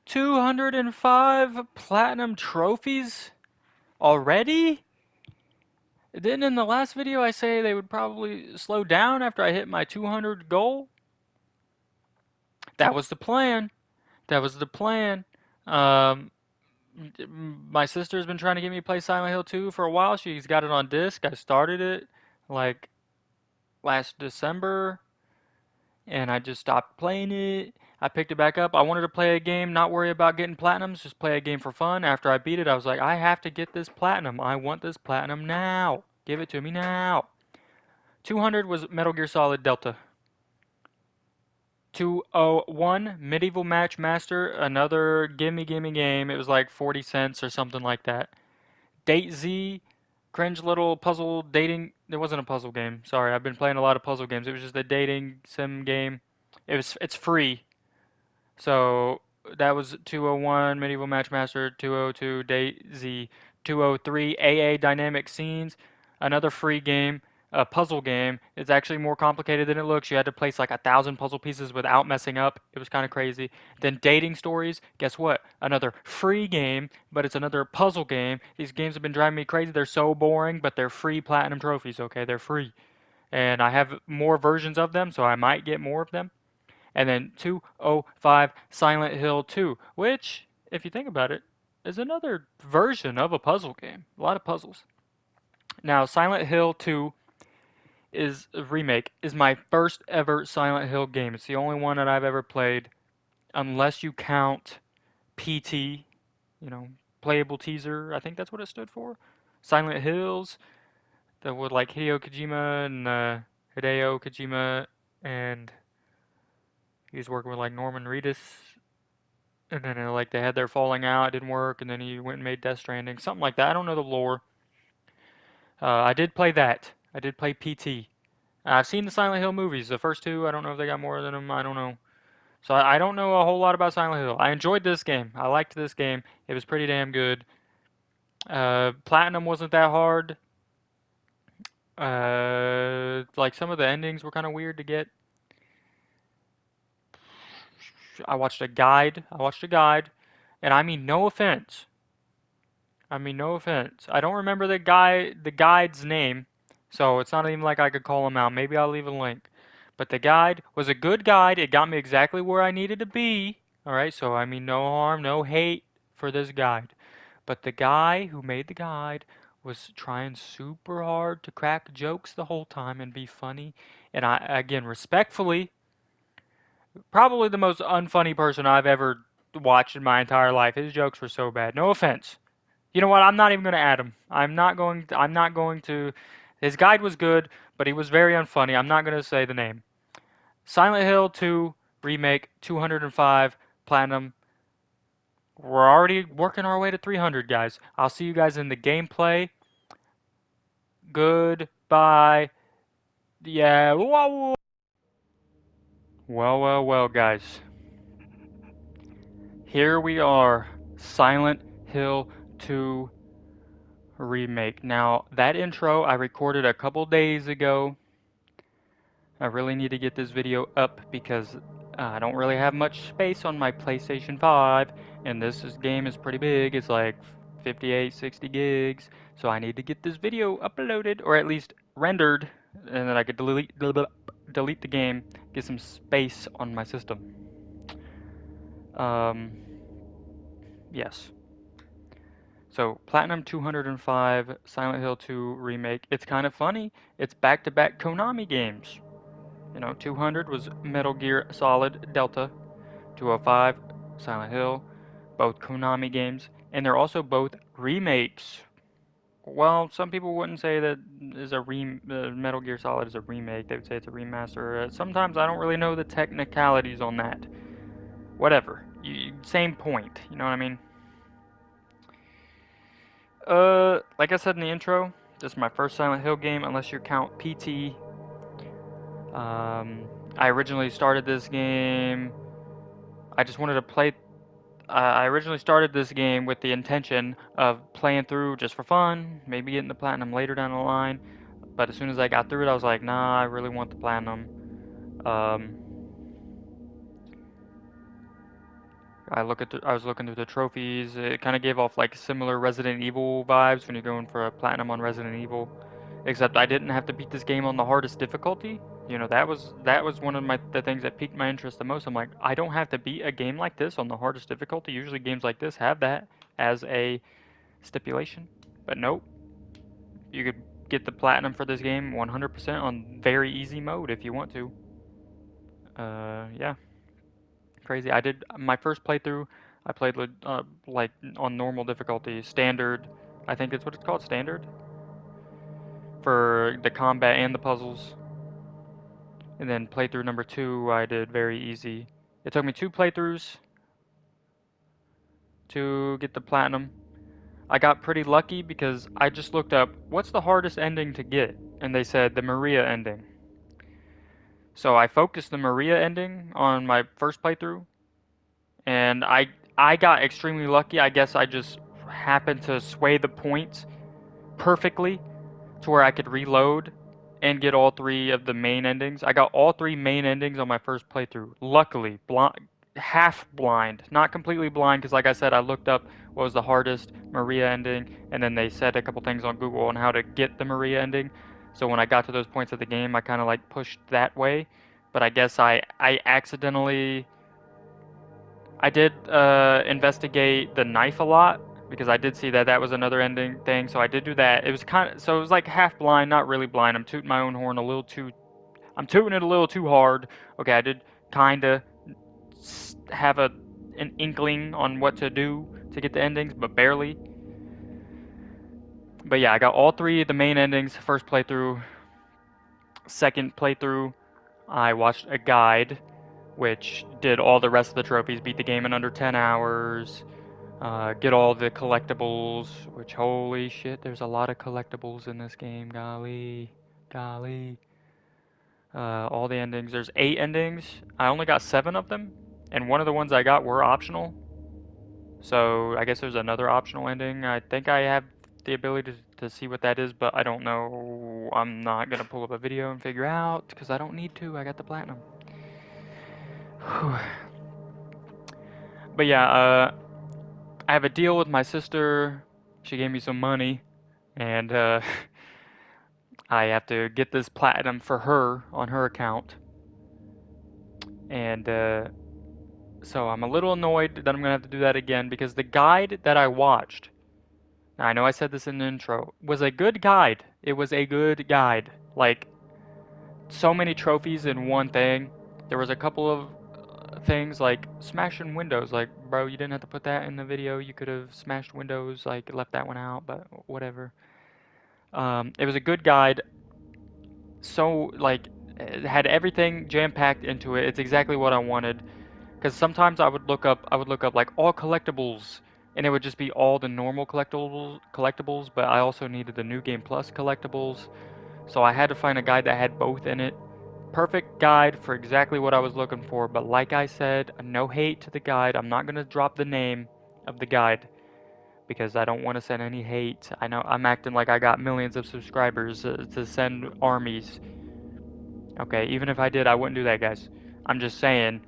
205 platinum trophies already? Didn't in the last video I say they would probably slow down after I hit my 200 goal? That was the plan. That was the plan. Um, my sister's been trying to get me to play Silent Hill 2 for a while. She's got it on disc. I started it like last December and I just stopped playing it. I picked it back up. I wanted to play a game, not worry about getting platinums, just play a game for fun. After I beat it, I was like, I have to get this platinum. I want this platinum now. Give it to me now. 200 was Metal Gear Solid Delta. 201 Medieval Match Master, another gimme game. It was like 40 cents or something like that. Date Z, cringe little puzzle dating. It wasn't a puzzle game. Sorry, I've been playing a lot of puzzle games. It was just a dating sim game. It's free. So that was 201 Medieval Matchmaster, 202 Date Z, 203 AA Dynamic Scenes, another free game, a puzzle game. It's actually more complicated than it looks. You had to place like 1,000 puzzle pieces without messing up. It was kind of crazy. Then Dating Stories, guess what? Another free game, but it's another puzzle game. These games have been driving me crazy. They're so boring, but they're free platinum trophies, okay? They're free. And I have more versions of them, so I might get more of them. And then 205 Silent Hill 2, which, if you think about it, is another version of a puzzle game. A lot of puzzles. Now, Silent Hill 2 is a remake, is my first ever Silent Hill game. It's the only one that I've ever played, unless you count PT, you know, playable teaser. I think that's what it stood for. Silent Hills, that with like Hideo Kojima and Hideo Kojima, and he was working with like Norman Reedus. And then like they had their falling out, it didn't work, and then he went and made Death Stranding, something like that. I don't know the lore. I did play that. I did play PT. I've seen the Silent Hill movies, the first two. I don't know if they got more than them. I don't know. So I don't know a whole lot about Silent Hill. I enjoyed this game. I liked this game. It was pretty damn good. Platinum wasn't that hard. Like some of the endings were kind of weird to get. I watched a guide. And I mean no offense. No offense. I don't remember the guide's name, so it's not even like I could call him out. Maybe I'll leave a link. But the guide was a good guide. It got me exactly where I needed to be. All right, so I mean no harm, no hate for this guide. But the guy who made the guide was trying super hard to crack jokes the whole time and be funny. And I, again, respectfully, probably the most unfunny person I've ever watched in my entire life. His jokes were so bad. No offense. You know what? I'm not even going to add him. I'm not going to. His guide was good, but he was very unfunny. I'm not going to say the name. Silent Hill 2 remake, 205 platinum. We're already working our way to 300, guys. I'll see you guys in the gameplay. Goodbye. Yeah. Well, guys. Here we are. Silent Hill 2 remake. Now, that intro I recorded a couple days ago. I really need to get this video up because I don't really have much space on my PlayStation 5, and game is pretty big. It's like 58, 60 gigs, so I need to get this video uploaded, or at least rendered, and then I could delete the game, get some space on my system. Um, yes. So, Platinum 205, Silent Hill 2 Remake. It's kind of funny. It's back-to-back Konami games. 200 was Metal Gear Solid Delta, 205 Silent Hill, both Konami games, and they're also both remakes. Well, some people wouldn't say that Metal Gear Solid is a remake. They would say it's a remaster. Sometimes I don't really know the technicalities on that. Whatever. Same point. You know what I mean? Like I said in the intro, this is my first Silent Hill game, unless you count PT. I originally started this game. I just wanted to play. I originally started this game with the intention of playing through just for fun, maybe getting the platinum later down the line. But as soon as I got through it, I was like, nah, I really want the platinum. Um, I was looking through the trophies. It kind of gave off like similar Resident Evil vibes when you're going for a platinum on Resident Evil. Except I didn't have to beat this game on the hardest difficulty. You know, that was one of the things that piqued my interest the most. I'm like, I don't have to beat a game like this on the hardest difficulty. Usually games like this have that as a stipulation. But nope, you could get the platinum for this game 100% on very easy mode if you want to. Yeah, crazy. I did my first playthrough. I played like on normal difficulty, standard. I think it's what it's called, standard, for the combat and the puzzles. And then playthrough number two, I did very easy. It took me two playthroughs to get the platinum. I got pretty lucky because I just looked up what's the hardest ending to get, and they said the Maria ending. So I focused the Maria ending on my first playthrough, and I got extremely lucky. I guess I just happened to sway the points perfectly to where I could reload and get all three of the main endings. I got all three main endings on my first playthrough. Luckily, half blind, not completely blind, because like I said, I looked up what was the hardest Maria ending, and then they said a couple things on Google on how to get the Maria ending. So when I got to those points of the game, I kind of like pushed that way. But I guess I accidentally I did investigate the knife a lot because I did see that that was another ending thing. So I did do that. It was kind of so it was like half blind, not really blind. I'm tooting my own horn a little too. I'm tooting it a little too hard. Okay, I did kind of have an inkling on what to do to get the endings, but barely. But yeah, I got all three of the main endings. First playthrough, second playthrough, I watched a guide which did all the rest of the trophies, beat the game in under 10 hours. Get all the collectibles, which holy shit, there's a lot of collectibles in this game. Golly, golly. All the endings. There's 8 endings. I only got 7 of them, and one of the ones I got were optional. So I guess there's another optional ending. I think I have the ability to see what that is, but I don't know. I'm not gonna pull up a video and figure out because I don't need to. I got the platinum. But yeah, I have a deal with my sister. She gave me some money, and I have to get this platinum for her on her account. And so I'm a little annoyed that I'm gonna have to do that again because the guide that I watched, now I know I said this in the intro, was a good guide. It was a good guide. Like, so many trophies in one thing. There was a couple of things like smashing windows. Like, bro, you didn't have to put that in the video. You could have smashed windows, like left that one out, but whatever. It was a good guide. So like it had everything jam packed into it. It's exactly what I wanted. Because sometimes I would look up like all collectibles, and it would just be all the normal collectibles. But I also needed the New Game Plus collectibles, so I had to find a guide that had both in it. Perfect guide for exactly what I was looking for. But like I said, no hate to the guide. I'm not gonna drop the name of the guide because I don't want to send any hate. I know I'm acting like I got millions of subscribers to send armies. Okay, even if I did, I wouldn't do that, guys. I'm just saying,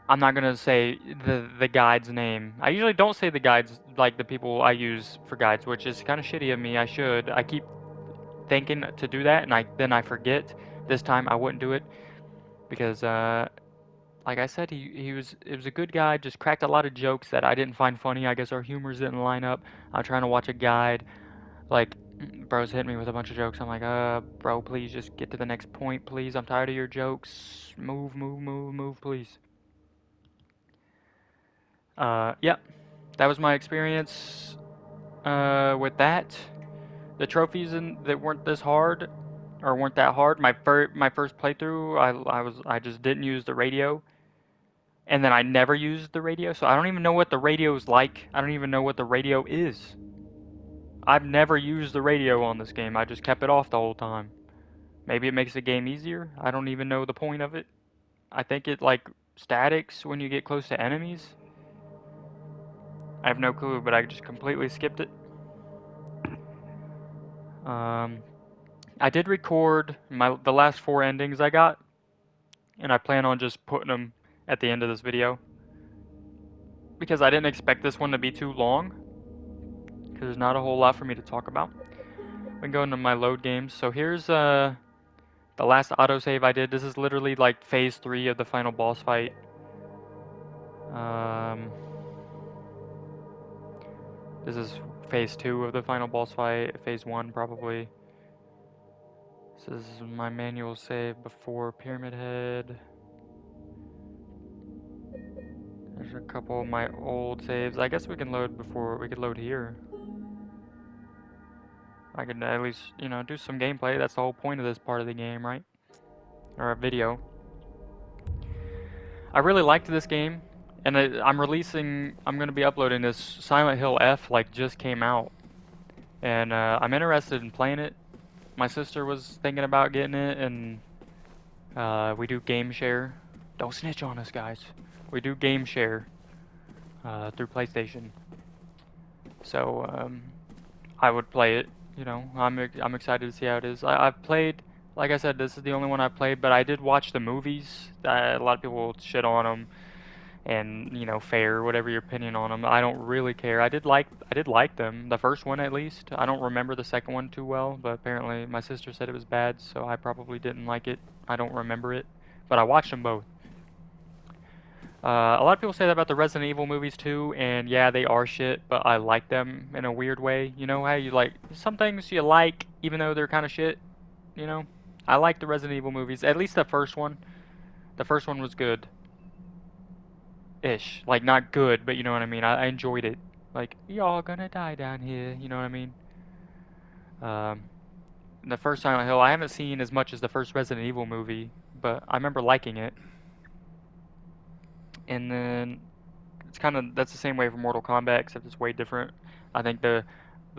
I'm not gonna say the guide's name. I usually don't say the guides, like the people I use for guides, which is kind of shitty of me. I should. I keep thinking to do that, and I forget. This time I wouldn't do it because, like I said, it was a good guy. Just cracked a lot of jokes that I didn't find funny. I guess our humors didn't line up. I'm trying to watch a guide. Like, bro's hit me with a bunch of jokes. I'm like, bro, please just get to the next point, please. I'm tired of your jokes. Move, move, move, move, please. Yeah, that was my experience with that. The trophies that weren't this hard or weren't that hard. My first playthrough, I just didn't use the radio, and then I never used the radio, so I don't even know what the radio is like. I don't even know what the radio is. I've never used the radio on this game. I just kept it off the whole time. Maybe it makes the game easier. I don't even know the point of it. I think it like statics when you get close to enemies. I have no clue, but I just completely skipped it. Um, I did record the last 4 endings I got, and I plan on just putting them at the end of this video. because I didn't expect this one to be too long, because there's not a whole lot for me to talk about. We can go into my load games. So here's the last autosave I did. This is literally like phase 3 of the final boss fight. Um, this is phase 2 of the final boss fight. Phase 1 probably. This is my manual save before Pyramid Head. There's a couple of my old saves. I guess we can load before we could load here. I could at least, you know, do some gameplay. That's the whole point of this part of the game, right? Or a video. I really liked this game, and I'm going to be uploading this. Silent Hill F like just came out, and I'm interested in playing it. My sister was thinking about getting it, and we do game share. Don't snitch on us, guys. We do game share through PlayStation. So I would play it. You know, I'm excited to see how it is. I've played, like I said, this is the only one I've played, but I did watch the movies. A lot of people shit on them, and you know, fair, whatever your opinion on them. I don't really care. I did like them. The first one at least. I don't remember the second one too well, but apparently my sister said it was bad, so I probably didn't like it. I don't remember it, but I watched them both. A lot of people say that about the Resident Evil movies too, and yeah, they are shit, but I like them in a weird way. You know how you like some things you like even though they're kind of shit, you know? I like the Resident Evil movies, at least the first one. The first one was good-ish. Like not good, but you know what I mean. I enjoyed it. Like, y'all gonna die down here, you know what I mean? Um, the first Silent Hill, I haven't seen as much as the first Resident Evil movie, but I remember liking it. And then it's kind of that's the same way for Mortal Kombat, except it's way different. I think the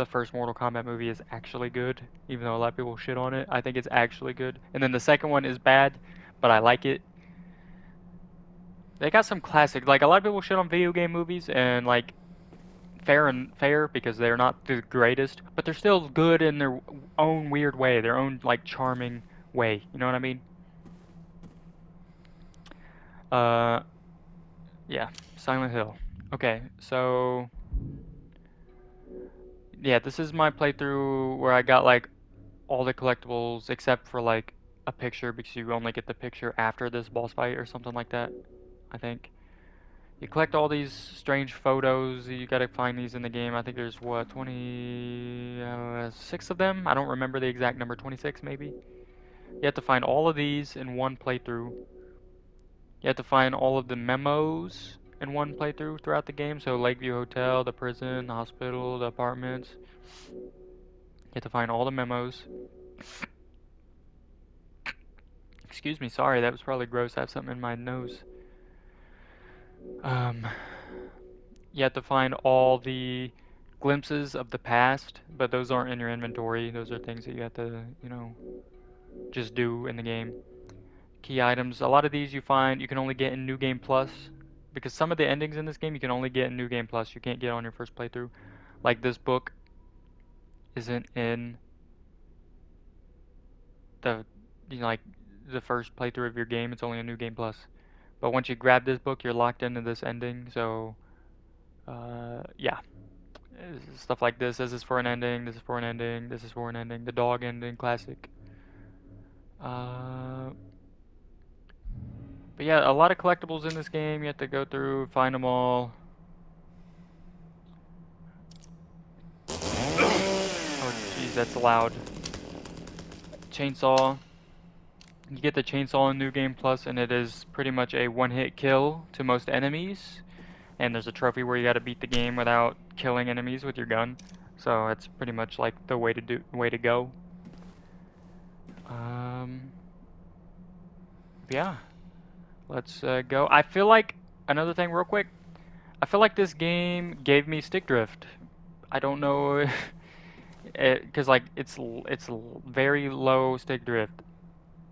first Mortal Kombat movie is actually good, even though a lot of people shit on it. I think it's actually good. And then the second one is bad, but I like it. They got some classic, like a lot of people shit on video game movies, and like fair because they're not the greatest, but they're still good in their own weird way, their own like charming way. You know what I mean? Uh, yeah, Silent Hill. Okay, so yeah, this is my playthrough where I got like all the collectibles except for like a picture because you only get the picture after this boss fight or something like that, I think. You collect all these strange photos. You gotta find these in the game. I think there's what, 26 of them? I don't remember the exact number, 26 maybe. You have to find all of these in one playthrough. You have to find all of the memos in one playthrough throughout the game. So Lakeview Hotel, the prison, the hospital, the apartments. You have to find all the memos. Excuse me, sorry, that was probably gross. I have something in my nose. Um, you have to find all the glimpses of the past, but those aren't in your inventory. Those are things that you have to, you know, just do in the game. Key items. A lot of these you find you can only get in New Game Plus, because some of the endings in this game you can only get in New Game Plus. You can't get on your first playthrough. Like this book isn't in the, you know, like the first playthrough of your game. It's only a New Game Plus. But once you grab this book, you're locked into this ending. So, yeah. Stuff like this. This is for an ending. This is for an ending. This is for an ending. The dog ending, classic. Uh, but yeah, a lot of collectibles in this game. You have to go through, find them all. Oh, jeez, that's loud. Chainsaw. You get the chainsaw in New Game Plus, and it is pretty much a one-hit kill to most enemies. And there's a trophy where you got to beat the game without killing enemies with your gun. So it's pretty much like the way to go. Um, yeah, let's go. I feel like another thing, real quick. I feel like this game gave me stick drift. I don't know, because like it's very low stick drift.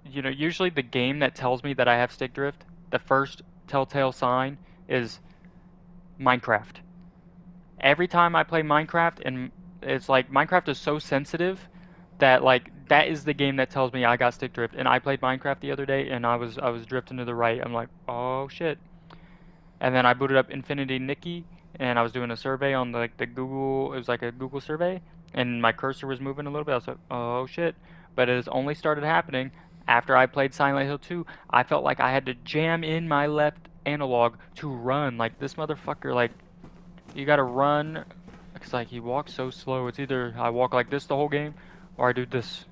You know, usually the game that tells me that I have stick drift, the first telltale sign is Minecraft. Every time I play Minecraft, and it's like Minecraft is so sensitive that like that is the game that tells me I got stick drift. And I played Minecraft the other day, and I was drifting to the right. I'm like, oh shit. And then I booted up Infinity Nikki, and I was doing a survey on the Google. It was like a Google survey, and my cursor was moving a little bit. I was like, oh shit! But it has only started happening after I played Silent Hill 2. I felt like I had to jam in my left analog to run. Like this motherfucker, like you gotta run. It's like he walks so slow. It's either I walk like this the whole game, or I do this.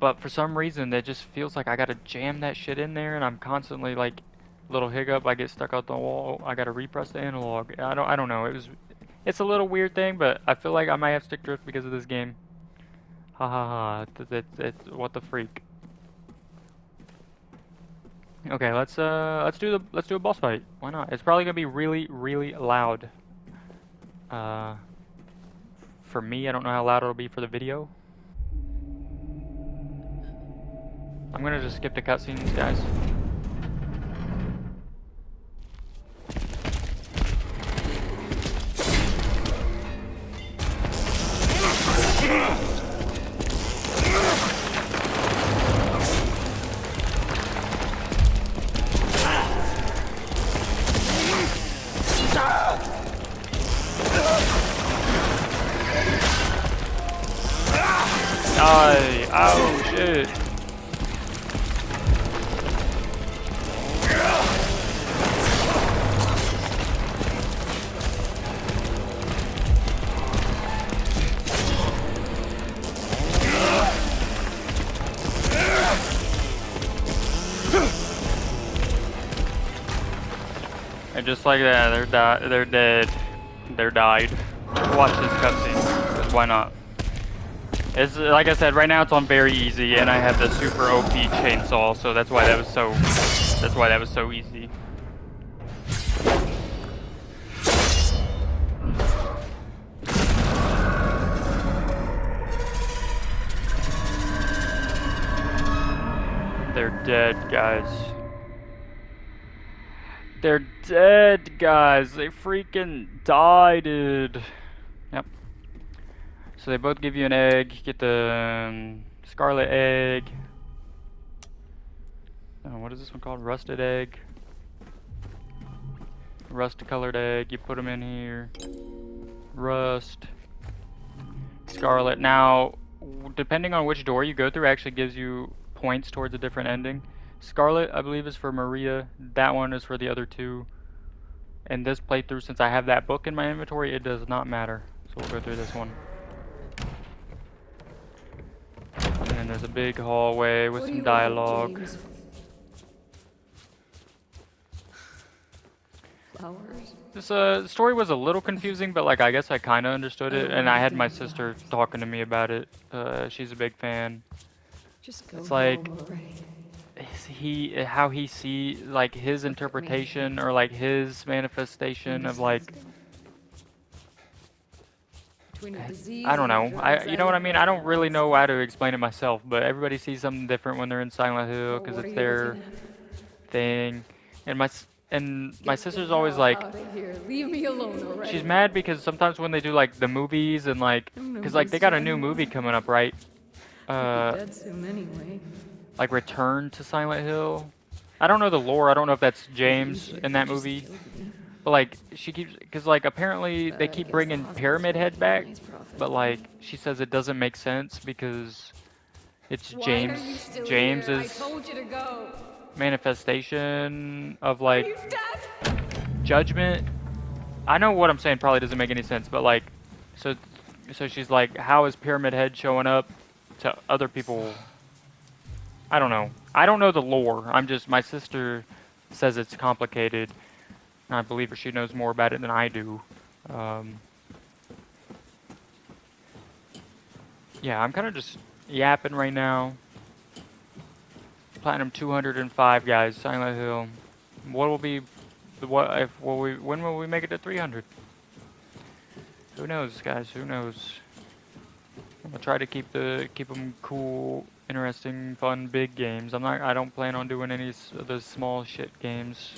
But for some reason, it just feels like I gotta jam that shit in there, and I'm constantly like, little hiccup. I get stuck out the wall. I gotta repress the analog. I don't know. It's a little weird thing, but I feel like I might have stick drift because of this game. Ha ha ha. What the freak. Okay, let's do a boss fight. Why not? It's probably gonna be really loud. Uh, for me, I don't know how loud it'll be for the video. I'm gonna just skip the cutscenes, guys. Oh shit. And just like that, they're dead. They're died. Watch this cutscene, 'cause why not? It's like I said, right now it's on very easy, and I have the super OP chainsaw, so that's why that was so easy. They're dead, guys. They're dead, guys. They freaking died, dude. Yep. So they both give you an egg. Get the scarlet egg. Oh, what is this one called? Rusted egg. Rust colored egg. You put them in here. Rust. Scarlet. Now, depending on which door you go through, actually gives you points towards a different ending. Scarlet, I believe, is for Maria. That one is for the other two. In this playthrough, since I have that book in my inventory, it does not matter. So we'll go through this one. And then there's a big hallway with some dialogue. Flowers. This story was a little confusing, but like I guess I kind of understood it, and I had my sister talking to me about it. She's a big fan. Just go It's like home already. how he see like his interpretation or like his manifestation of like I don't know. You know what I mean? I don't really know how to explain it myself, but everybody sees something different when they're in Silent Hill because it's their thing. And my sister's always like, leave me alone already. she's mad because sometimes when they do like the movies and like, because like they got a new movie coming up, right? Dead soon anyway. Like Return to Silent Hill. I don't know the lore. I don't know if that's James in that movie. But like she keeps, because like apparently they keep bringing Pyramid Head back, but like she says it doesn't make sense because it's James's manifestation of like judgment. I know what I'm saying probably doesn't make any sense, but like so she's like, how is Pyramid Head showing up to other people? I don't know. I don't know the lore. I'm just, my sister says it's complicated. And I believe her, she knows more about it than I do. Yeah, I'm kind of just yapping right now. Platinum 205, guys. Silent Hill. What will be, when will we make it to 300? Who knows, guys? Who knows? I'm gonna try to keep them cool, interesting, fun, big games. I don't plan on doing any of those small shit games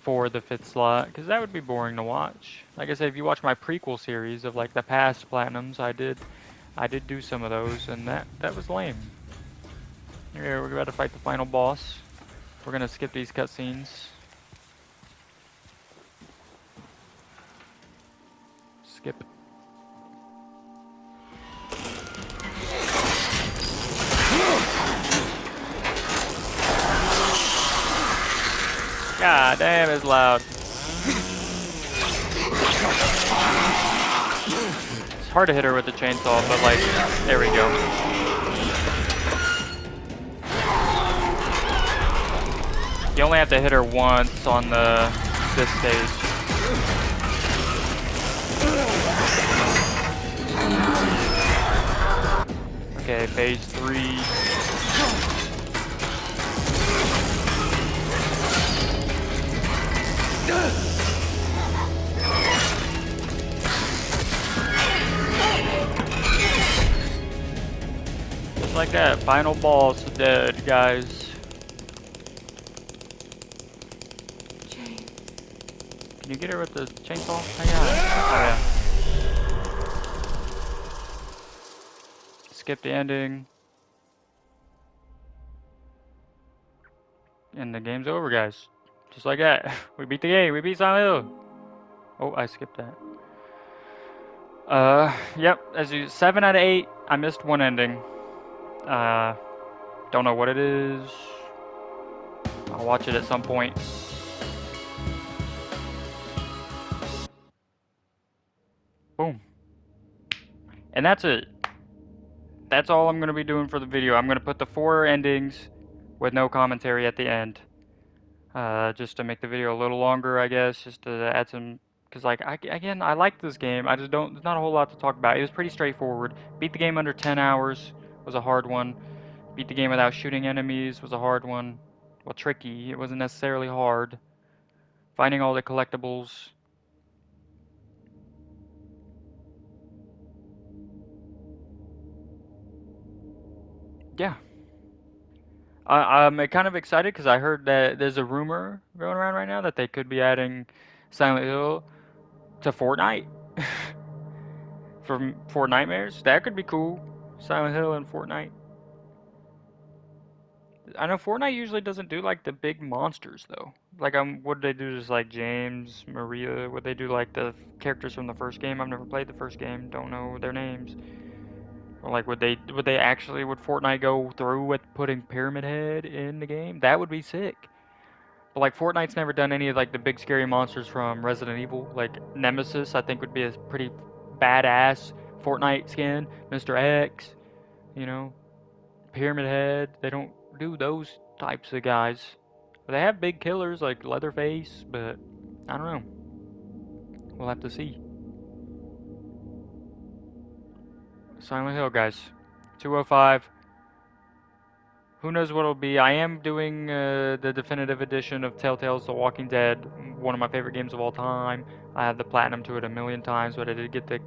for the 5th slot, because that would be boring to watch. Like I said, if you watch my prequel series of like the past platinums, I did do some of those, and that was lame. Here we're about to fight the final boss. We're gonna skip these cutscenes. skip. God damn, it's loud. It's hard to hit her with the chainsaw, but like, there we go. You only have to hit her once on this stage. Okay, phase 3. Just like that, final boss dead, guys. Jane. Can you get her with the chainsaw? Oh yeah. Skip the ending. And the game's over, guys. Just like that. We beat the game. We beat Silent Hill. Oh, I skipped that. Yep. 7 out of 8. I missed one ending. Don't know what it is. I'll watch it at some point. Boom. And that's it. That's all I'm going to be doing for the video. I'm going to put the 4 endings with no commentary at the end. Just to make the video a little longer, I guess. Just to add some... Because, like, again, I like this game. I just don't... There's not a whole lot to talk about. It was pretty straightforward. Beat the game under 10 hours was a hard one. Beat the game without shooting enemies was a hard one. Well, tricky. It wasn't necessarily hard. Finding all the collectibles. Yeah. I'm kind of excited because I heard that there's a rumor going around right now that they could be adding Silent Hill to Fortnite. For Nightmares. That could be cool. Silent Hill and Fortnite. I know Fortnite usually doesn't do like the big monsters though. Like what do they do? Just like James, Maria? Would they do like the characters from the first game? I've never played the first game. Don't know their names. Or like would Fortnite go through with putting Pyramid Head in the game? That would be sick. But like Fortnite's never done any of like the big scary monsters from Resident Evil. Like Nemesis, I think would be a pretty badass Fortnite skin. Mr. X, you know, Pyramid Head. They don't do those types of guys. They have big killers like Leatherface, but I don't know. We'll have to see. Silent Hill, guys. 205. Who knows what it'll be? I am doing the definitive edition of Telltale's The Walking Dead, one of my favorite games of all time. I have the platinum to it a million times, but I did get the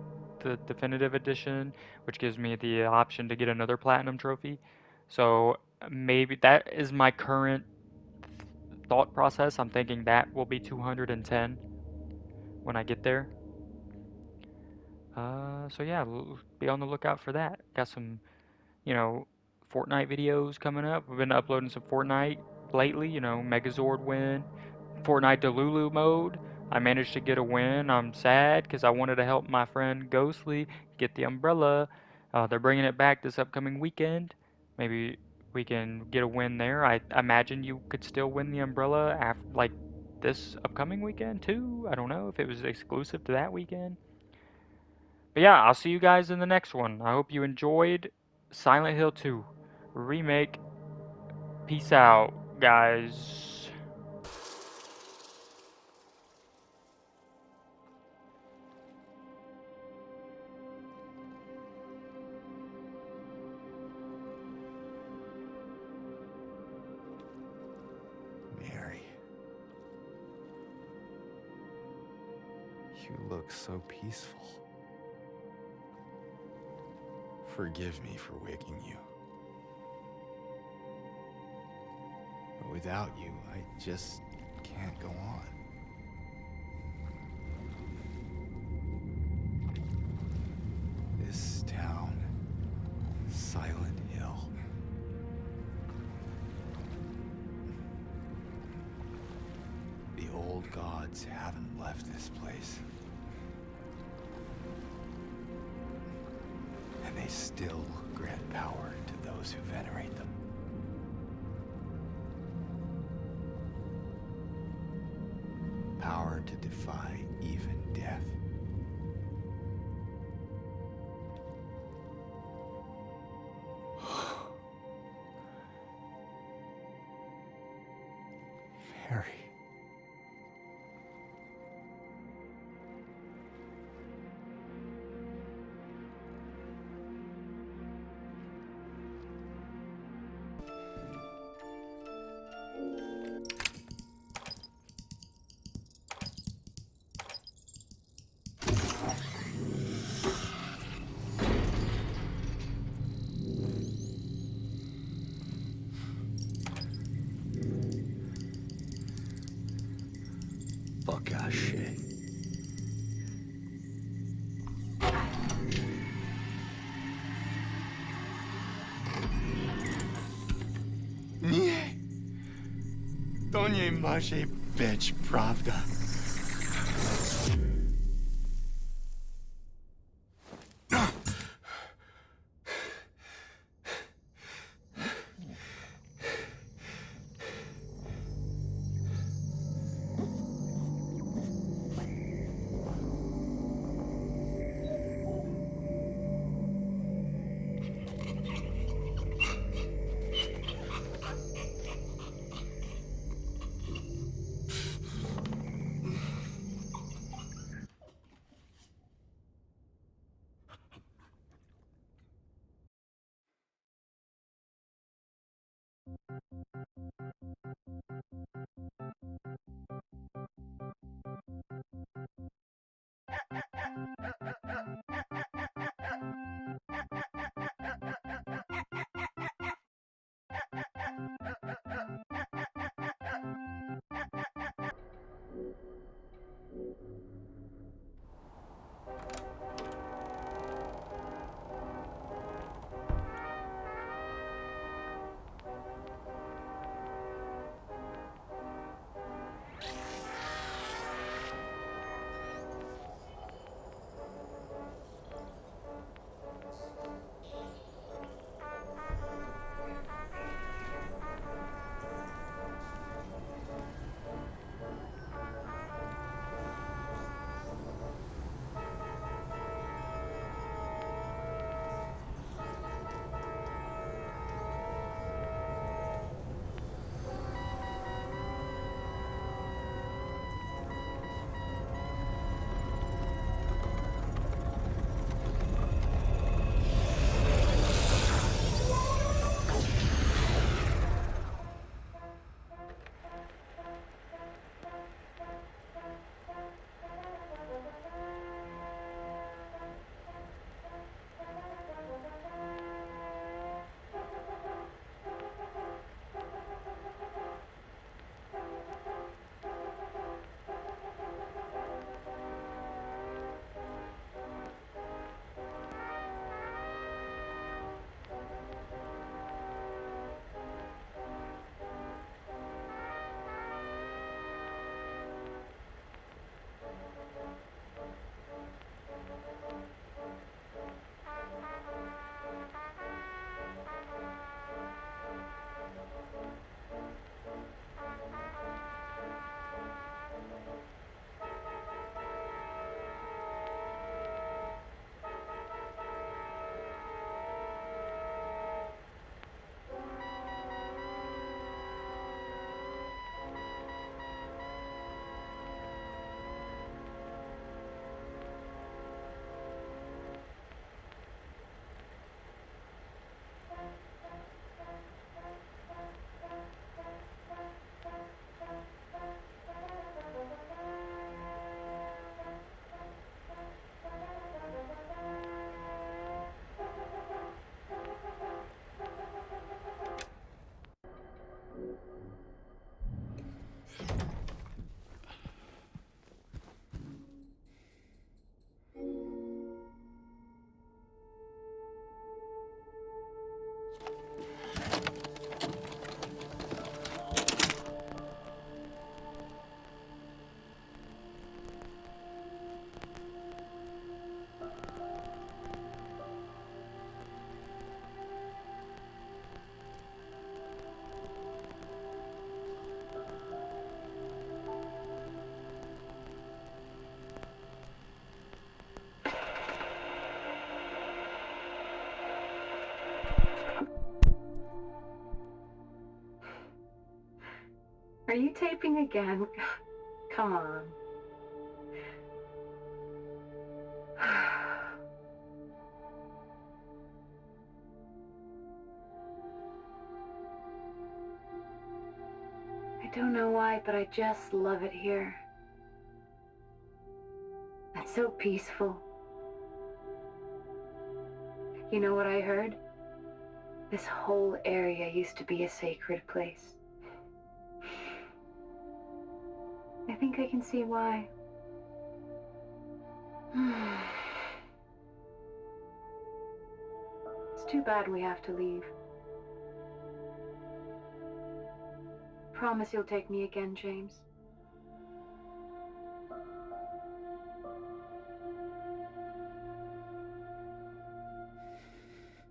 definitive edition, which gives me the option to get another platinum trophy. So maybe that is my current thought process. I'm thinking that will be 210 when I get there. So yeah, be on the lookout for that. Got some, you know, Fortnite videos coming up. We've been uploading some Fortnite lately, Megazord win, Fortnite Delulu mode. I managed to get a win. I'm sad because I wanted to help my friend Ghostly get the umbrella. They're bringing it back this upcoming weekend. Maybe we can get a win there. I imagine you could still win the umbrella after, like, this upcoming weekend too. I don't know if it was exclusive to that weekend. But yeah, I'll see you guys in the next one. I hope you enjoyed Silent Hill 2 Remake. Peace out, guys. Mary, you look so peaceful. Forgive me for waking you. But without you, I just can't go on. This town, Silent Hill. The old gods haven't left this place. still grant power to those who venerate them. Power to defy even death. Mary. Fuck ass shit. Nie! To nie może być prawda. Are you taping again? Come on. I don't know why, but I just love it here. It's so peaceful. You know what I heard? This whole area used to be a sacred place. I think I can see why. It's too bad we have to leave. Promise you'll take me again, James.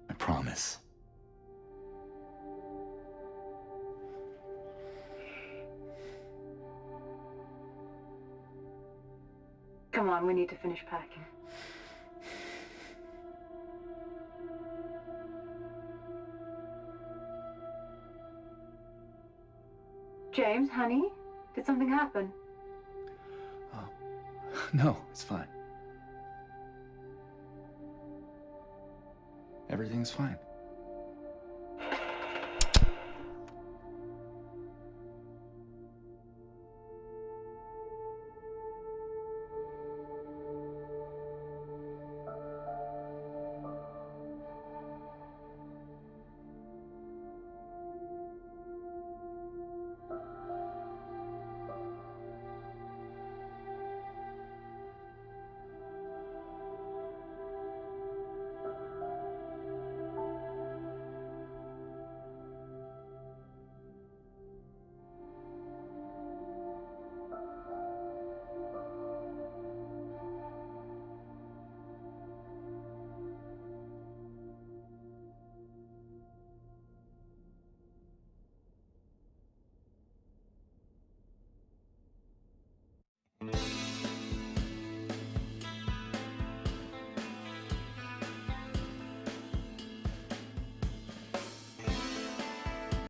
I promise. Come on, we need to finish packing. James, honey, did something happen? Oh, no, it's fine. Everything's fine.